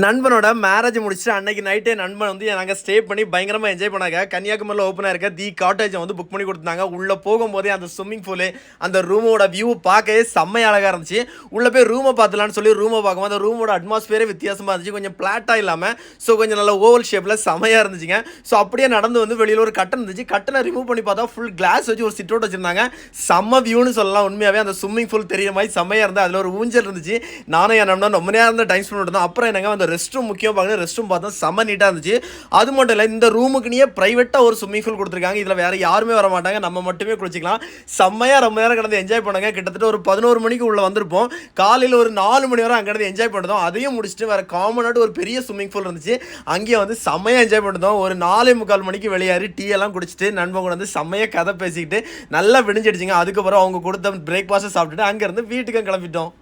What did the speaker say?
நண்பனோட marriage முடிச்சுட்டு அன்னைக்கு நைட்டே நண்பன் வந்து நாங்கள் ஸ்டே பண்ணி பயங்கரமாக என்ஜாய் பண்ணாங்க. கன்னியாகுமரியில் ஓப்பனாக இருக்க தி காட்டேஜை வந்து புக் பண்ணி கொடுத்தாங்க. உள்ளே போகும்போதே அந்த ஸ்விம்மிங் பூலு அந்த ரூமோட வியூ பார்க்கவே செம்மையாக அழகாக இருந்துச்சு. உள்ளே போய் ரூமை பார்த்துலான்னு சொல்லி ரூமை பார்க்கும்போது அந்த ரூமோட அட்மாஸ்பியரே வித்தியாசமாக இருந்துச்சு. கொஞ்சம் பிளாட்டாக இல்லாமல் கொஞ்சம் நல்ல ஓவல் ஷேப்பில் செம்மையாக இருந்துச்சுங்க. அப்படியே நடந்து வந்து வெளியில் ஒரு கட்டன் இருந்துச்சு. கட்டனை ரிமூவ் பண்ணி பார்த்தா ஃபுல் கிளாஸ் வச்சு ஒரு சிட் அவுட் வச்சிருந்தாங்க. செம்ம வியூன்னு சொல்லலாம். உண்மையாகவே அந்த ஸ்விம்மிங் பூல் தெரியுற மாதிரி செம்மையாக இருந்தது. அதில் ஒரு ஊஞ்சல் இருந்துச்சு. நானும் என் நண்பன் ரொம்ப நேரம் தான் டைம் ஸ்பெண்ட் பண்ணிருந்தோம். அப்புறம் என்னங்க அந்த ரெஸ்ட் ரூம் முக்கியம் பார்க்கணும். ரெஸ்ட் ரூம் பார்த்தா செம்ம நீட்டாக இருந்துச்சு. அது மட்டும் இல்லை, இந்த ரூமுக்குனே ப்ரைவேட்டாக ஒரு ஸ்விம்மிங் பூல் கொடுத்துருக்காங்க. இதில் வேறு யாருமே வர மாட்டாங்க, நம்ம மட்டுமே குளிச்சிக்கலாம். செம்மையாக ரொம்ப நேரம் கிடந்து என்ஜாய் பண்ணுங்க. கிட்டத்தட்ட ஒரு 11 மணிக்கு உள்ளே வந்திருப்போம். காலையில் ஒரு 4 மணி வரை அங்கே என்ஜாய் பண்ணிட்டோம். அதையும் முடிச்சுட்டு வேறு காமனாட்டு ஒரு பெரிய ஸ்விம்மிங் பூல் இருந்துச்சு. அங்கேயே வந்து செம்மையாக என்ஜாய் பண்ணிட்டோம். ஒரு 4:45 மணிக்கு வெளியேறி டீ எல்லாம் குடிச்சிட்டு நண்பன் கூட வந்து செம்மையாக கதை பேசிக்கிட்டு நல்லா விடிஞ்சிடுச்சிங்க. அதுக்கப்புறம் அவங்க கொடுத்த பிரேக்ஃபாஸ்ட்டை சாப்பிட்டுட்டு அங்கேருந்து வீட்டுக்கு கிளம்பிட்டோம்.